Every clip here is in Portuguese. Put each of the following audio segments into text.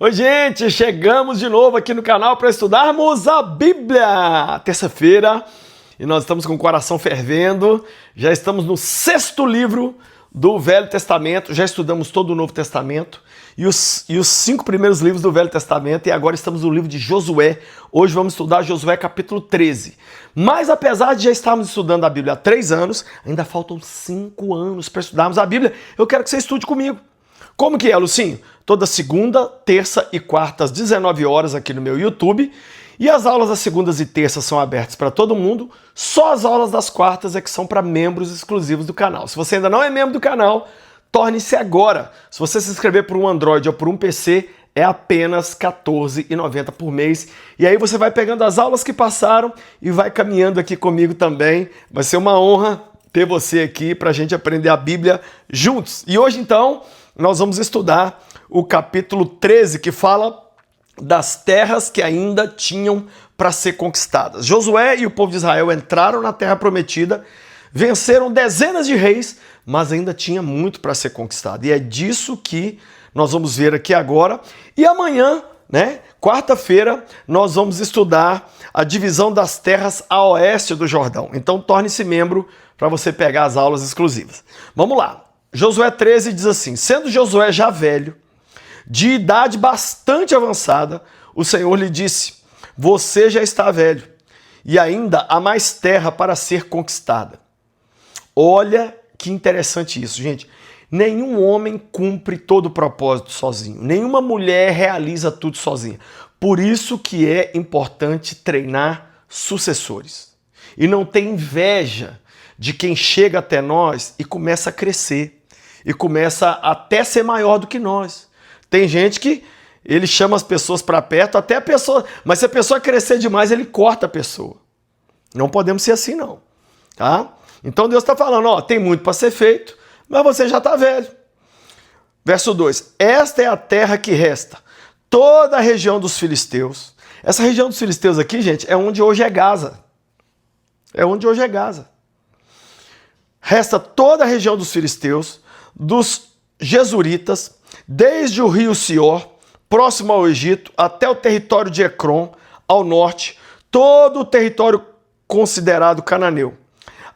Oi, gente, chegamos de novo aqui no canal para estudarmos a Bíblia. Terça-feira e nós estamos com o coração fervendo. Já estamos no 6º livro do Velho Testamento. Já estudamos todo o Novo Testamento e os 5 primeiros livros do Velho Testamento. E agora estamos no livro de Josué. Hoje vamos estudar Josué capítulo 13. Mas apesar de já estarmos estudando a Bíblia há 3 anos, ainda faltam 5 anos para estudarmos a Bíblia. Eu quero que você estude comigo. Como que é, Lucinho? Toda segunda, terça e quarta às 19 horas aqui no meu YouTube. E as aulas das segundas e terças são abertas para todo mundo. Só as aulas das quartas é que são para membros exclusivos do canal. Se você ainda não é membro do canal, torne-se agora. Se você se inscrever por um Android ou por um PC, é apenas R$ 14,90 por mês. E aí você vai pegando as aulas que passaram e vai caminhando aqui comigo também. Vai ser uma honra ter você aqui para a gente aprender a Bíblia juntos. E hoje, então, nós vamos estudar o capítulo 13, que fala das terras que ainda tinham para ser conquistadas. Josué e o povo de Israel entraram na terra prometida, venceram dezenas de reis, mas ainda tinha muito para ser conquistado. E é disso que nós vamos ver aqui agora. E amanhã, quarta-feira, nós vamos estudar a divisão das terras a oeste do Jordão. Então torne-se membro para você pegar as aulas exclusivas. Vamos lá. Josué 13 diz assim: sendo Josué já velho, de idade bastante avançada, o Senhor lhe disse: você já está velho, e ainda há mais terra para ser conquistada. Olha que interessante isso, gente. Nenhum homem cumpre todo o propósito sozinho. Nenhuma mulher realiza tudo sozinha. Por isso que é importante treinar sucessores. E não ter inveja de quem chega até nós e começa a crescer. E começa a até ser maior do que nós. Tem gente que ele chama as pessoas para perto, até a pessoa, mas se a pessoa crescer demais, ele corta a pessoa. Não podemos ser assim, não. Tá? Então Deus está falando, ó, tem muito para ser feito, mas você já está velho. Verso 2, esta é a terra que resta, toda a região dos filisteus. Essa região dos filisteus aqui, gente, é onde hoje é Gaza. É onde hoje é Gaza. Resta toda a região dos filisteus, dos Jesuritas, desde o rio Sior, próximo ao Egito, até o território de Ecrom, ao norte, todo o território considerado cananeu.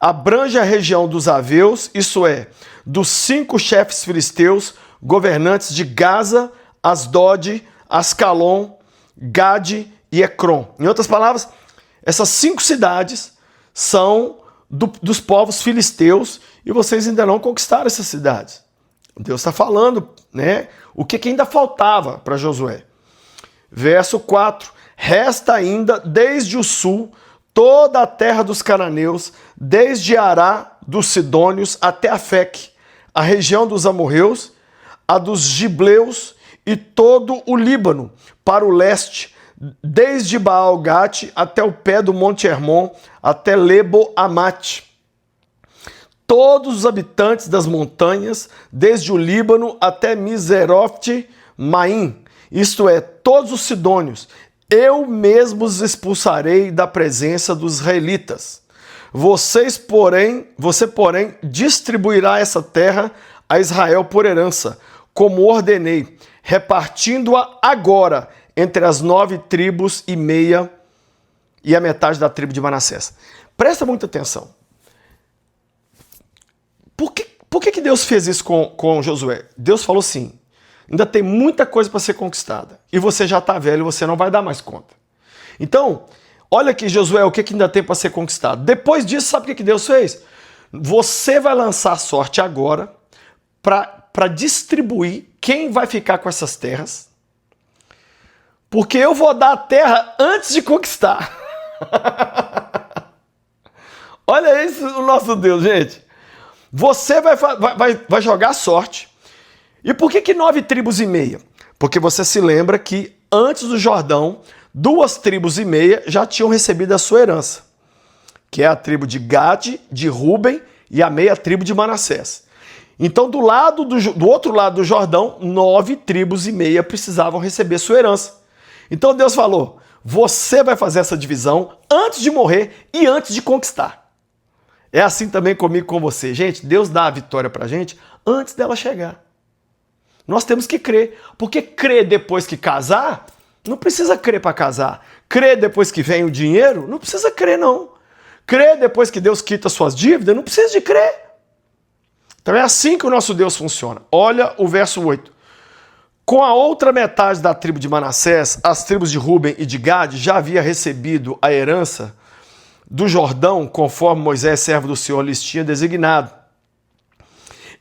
Abrange a região dos Aveus, isso é, dos 5 chefes filisteus, governantes de Gaza, Asdod, Ascalon, Gade e Ecrom. Em outras palavras, essas 5 cidades são dos povos filisteus e vocês ainda não conquistaram essas cidades. Deus está falando, o que ainda faltava para Josué. Verso 4, resta ainda desde o sul toda a terra dos cananeus, desde Ará dos Sidônios até Afeque, a região dos amorreus, a dos gibleus e todo o Líbano, para o leste, desde Baal-Gate até o pé do Monte Hermon, até Lebo-Amate. Todos os habitantes das montanhas, desde o Líbano até Miserote-Maim, isto é, todos os sidônios, eu mesmo os expulsarei da presença dos israelitas. Você, porém, distribuirá essa terra a Israel por herança, como ordenei, repartindo-a agora entre as 9 tribos e meia e a metade da tribo de Manassés. Presta muita atenção. Por que Deus fez isso com Josué? Deus falou assim, ainda tem muita coisa para ser conquistada. E você já está velho, você não vai dar mais conta. Então, olha aqui, Josué, o que ainda tem para ser conquistado. Depois disso, sabe o que Deus fez? Você vai lançar a sorte agora para distribuir quem vai ficar com essas terras. Porque eu vou dar a terra antes de conquistar. Olha isso, o nosso Deus, gente. Você vai jogar sorte. E por que 9 tribos e meia? Porque você se lembra que antes do Jordão, 2 tribos e meia já tinham recebido a sua herança, que é a tribo de Gade, de Ruben e a meia tribo de Manassés. Então, do outro lado do Jordão, 9 tribos e meia precisavam receber sua herança. Então Deus falou, você vai fazer essa divisão antes de morrer e antes de conquistar. É assim também comigo, com você. Gente, Deus dá a vitória pra gente antes dela chegar. Nós temos que crer, porque crer depois que casar, não precisa crer para casar. Crer depois que vem o dinheiro, não precisa crer não. Crer depois que Deus quita suas dívidas, não precisa de crer. Então é assim que o nosso Deus funciona. Olha o verso 8. Com a outra metade da tribo de Manassés, as tribos de Ruben e de Gade já havia recebido a herança do Jordão, conforme Moisés, servo do Senhor, lhes tinha designado.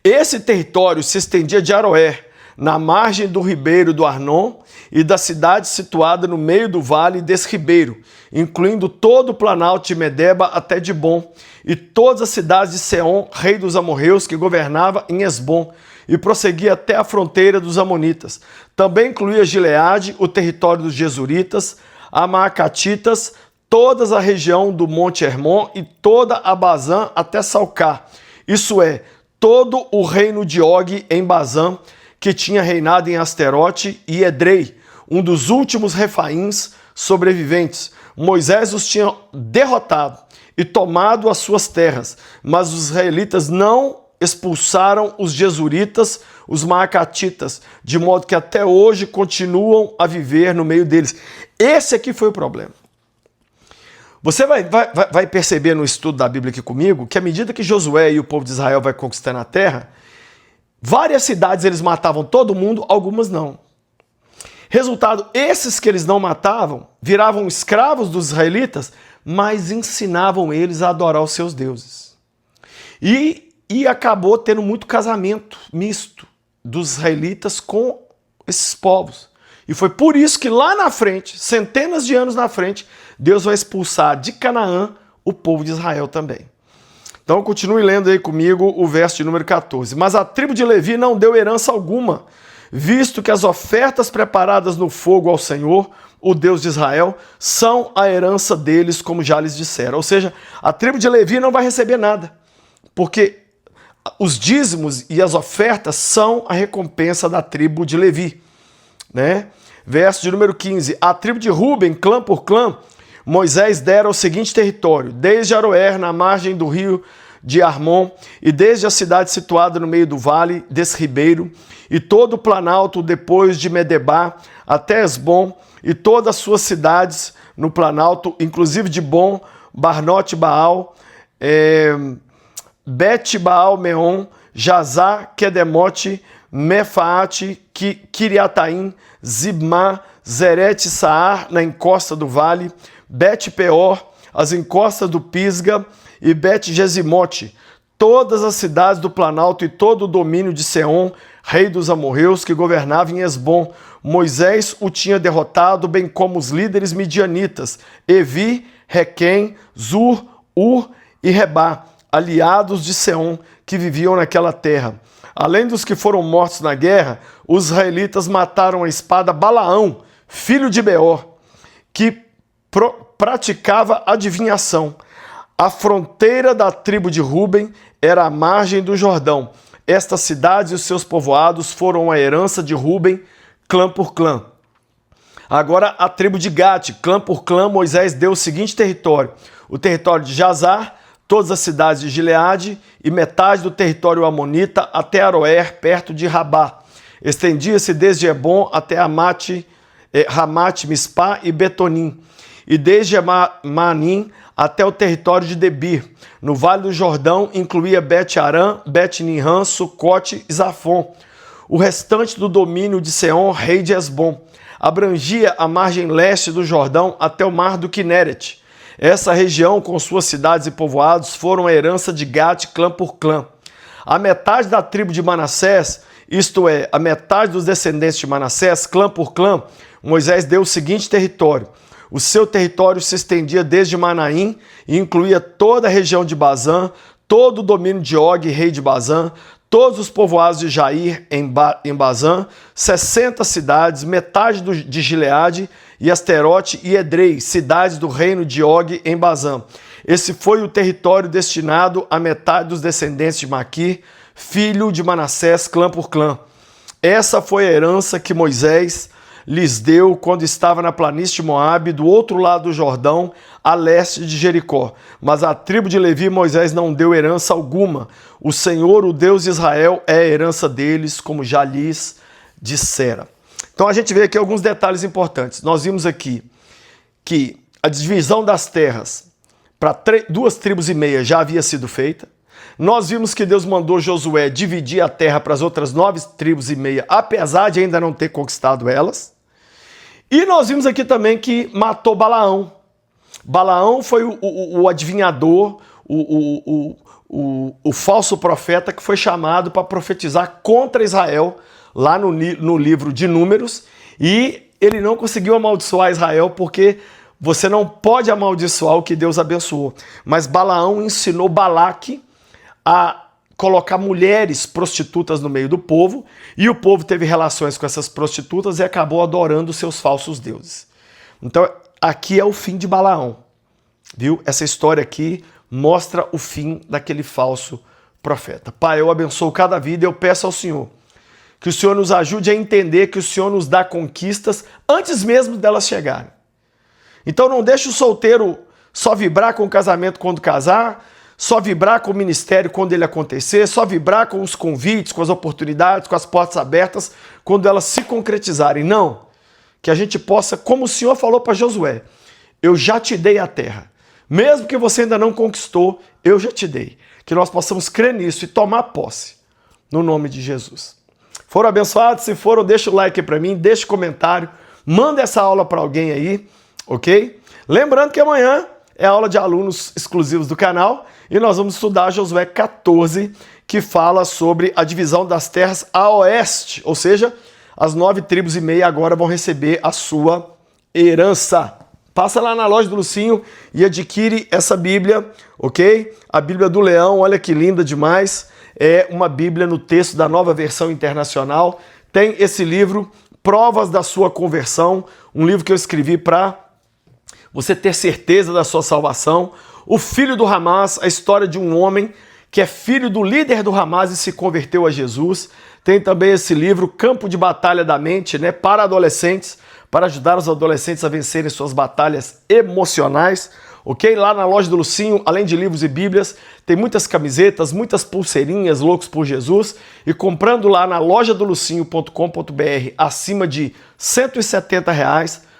Esse território se estendia de Aroer, na margem do ribeiro do Arnon, e da cidade situada no meio do vale desse ribeiro, incluindo todo o planalto de Medeba até Dibom, e todas as cidades de Seom, rei dos amorreus, que governava em Esbom, e prosseguia até a fronteira dos amonitas. Também incluía Gileade, o território dos Jesuritas, Amaacatitas, toda a região do Monte Hermon e toda a Bazã até Salcar, isso é, todo o reino de Og em Bazã, que tinha reinado em Asterote e Edrei, um dos últimos refaíns sobreviventes. Moisés os tinha derrotado e tomado as suas terras, mas os israelitas não expulsaram os Jesuritas, os Maacatitas, de modo que até hoje continuam a viver no meio deles. Esse aqui foi o problema. Você vai perceber no estudo da Bíblia aqui comigo que à medida que Josué e o povo de Israel vai conquistando a terra, várias cidades eles matavam todo mundo, algumas não. Resultado, esses que eles não matavam viravam escravos dos israelitas, mas ensinavam eles a adorar os seus deuses. E acabou tendo muito casamento misto dos israelitas com esses povos. E foi por isso que lá na frente, centenas de anos na frente, Deus vai expulsar de Canaã o povo de Israel também. Então continue lendo aí comigo o verso de número 14. Mas a tribo de Levi não deu herança alguma, visto que as ofertas preparadas no fogo ao Senhor, o Deus de Israel, são a herança deles, como já lhes disseram. Ou seja, a tribo de Levi não vai receber nada, porque os dízimos e as ofertas são a recompensa da tribo de Levi, né? Verso de número 15. A tribo de Ruben, clã por clã, Moisés dera o seguinte território, desde Aroer, na margem do rio de Armon, e desde a cidade situada no meio do vale desse ribeiro, e todo o planalto depois de Medebá, até Esbom, e todas as suas cidades no planalto, inclusive de Bom, Barnote Baal, Bet Baal Meon, Jazá, Kedemote, Mefaate, Kiriataim, Zibmá, Zerete Saar, na encosta do vale, Bet Peor, as encostas do Pisga e Bet Gesimote, todas as cidades do Planalto e todo o domínio de Seom, rei dos amorreus, que governava em Esbom. Moisés o tinha derrotado, bem como os líderes midianitas, Evi, Requém, Zur, Ur e Rebá, aliados de Seom, que viviam naquela terra. Além dos que foram mortos na guerra, os israelitas mataram a espada Balaão, filho de Beor, que praticava adivinhação. A fronteira da tribo de Ruben era a margem do Jordão. Estas cidades e os seus povoados foram a herança de Ruben, clã por clã. Agora a tribo de Gade, clã por clã, Moisés deu o seguinte território. O território de Jazar, todas as cidades de Gileade e metade do território amonita até Aroer, perto de Rabá. Estendia-se desde Ebom até Ramat, Mispá e Betonim, e desde Manim até o território de Debir. No Vale do Jordão incluía Bet-Arã, Bet-Ninrã, Sucote e Zafon. O restante do domínio de Seom, rei de Esbom, abrangia a margem leste do Jordão até o mar do Quinéret. Essa região, com suas cidades e povoados, foram a herança de Gade, clã por clã. A metade da tribo de Manassés, isto é, a metade dos descendentes de Manassés, clã por clã, Moisés deu o seguinte território. O seu território se estendia desde Manaim e incluía toda a região de Bazã, todo o domínio de Og, rei de Bazã, todos os povoados de Jair em Bazã, 60 cidades, metade de Gileade e Asterote e Edrei, cidades do reino de Og em Bazã. Esse foi o território destinado à metade dos descendentes de Maquir, filho de Manassés, clã por clã. Essa foi a herança que Moisés lhes deu quando estava na planície de Moabe, do outro lado do Jordão, a leste de Jericó. Mas a tribo de Levi, Moisés não deu herança alguma. O Senhor, o Deus de Israel, é a herança deles, como já lhes dissera. Então a gente vê aqui alguns detalhes importantes. Nós vimos aqui que a divisão das terras para 2,5 tribos já havia sido feita. Nós vimos que Deus mandou Josué dividir a terra para as outras 9,5 tribos, apesar de ainda não ter conquistado elas. E nós vimos aqui também que matou Balaão. Balaão foi o adivinhador, o falso profeta que foi chamado para profetizar contra Israel, lá no livro de Números, e ele não conseguiu amaldiçoar Israel, porque você não pode amaldiçoar o que Deus abençoou. Mas Balaão ensinou Balaque a colocar mulheres prostitutas no meio do povo, e o povo teve relações com essas prostitutas e acabou adorando seus falsos deuses. Então, aqui é o fim de Balaão, viu? Essa história aqui mostra o fim daquele falso profeta. Pai, eu abençoo cada vida e eu peço ao Senhor que o Senhor nos ajude a entender que o Senhor nos dá conquistas antes mesmo delas chegarem. Então não deixe o solteiro só vibrar com o casamento quando casar, só vibrar com o ministério quando ele acontecer, só vibrar com os convites, com as oportunidades, com as portas abertas, quando elas se concretizarem. Não. Que a gente possa, como o Senhor falou para Josué, eu já te dei a terra. Mesmo que você ainda não conquistou, eu já te dei. Que nós possamos crer nisso e tomar posse. No nome de Jesus. Foram abençoados? Se foram, deixa o like aí para mim, deixa o comentário, manda essa aula para alguém aí, ok? Lembrando que amanhã é aula de alunos exclusivos do canal e nós vamos estudar Josué 14, que fala sobre a divisão das terras a oeste, ou seja, as 9,5 tribos agora vão receber a sua herança. Passa lá na loja do Lucinho e adquire essa Bíblia, ok? A Bíblia do Leão, olha que linda demais. É uma Bíblia no texto da Nova Versão Internacional. Tem esse livro, Provas da Sua Conversão, um livro que eu escrevi para você ter certeza da sua salvação. O filho do Hamas, a história de um homem que é filho do líder do Hamas e se converteu a Jesus. Tem também esse livro, Campo de Batalha da Mente, né, para adolescentes, para ajudar os adolescentes a vencerem suas batalhas emocionais. Ok? Lá na loja do Lucinho, além de livros e bíblias, tem muitas camisetas, muitas pulseirinhas, loucos por Jesus. E comprando lá na loja do Lucinho.com.br, acima de R$ 170,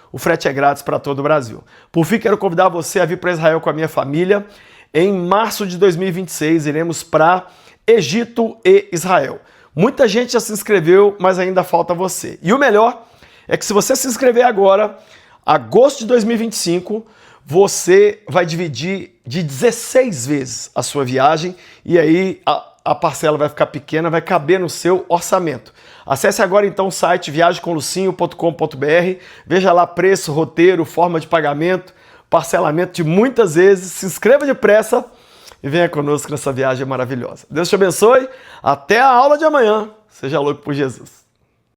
o frete é grátis para todo o Brasil. Por fim, quero convidar você a vir para Israel com a minha família. Em março de 2026, iremos para Egito e Israel. Muita gente já se inscreveu, mas ainda falta você. E o melhor é que se você se inscrever agora, agosto de 2025, você vai dividir de 16 vezes a sua viagem e aí a parcela vai ficar pequena, vai caber no seu orçamento. Acesse agora então o site viagemcomlucinho.com.br, veja lá preço, roteiro, forma de pagamento, parcelamento de muitas vezes, se inscreva depressa e venha conosco nessa viagem maravilhosa. Deus te abençoe, até a aula de amanhã, seja louco por Jesus.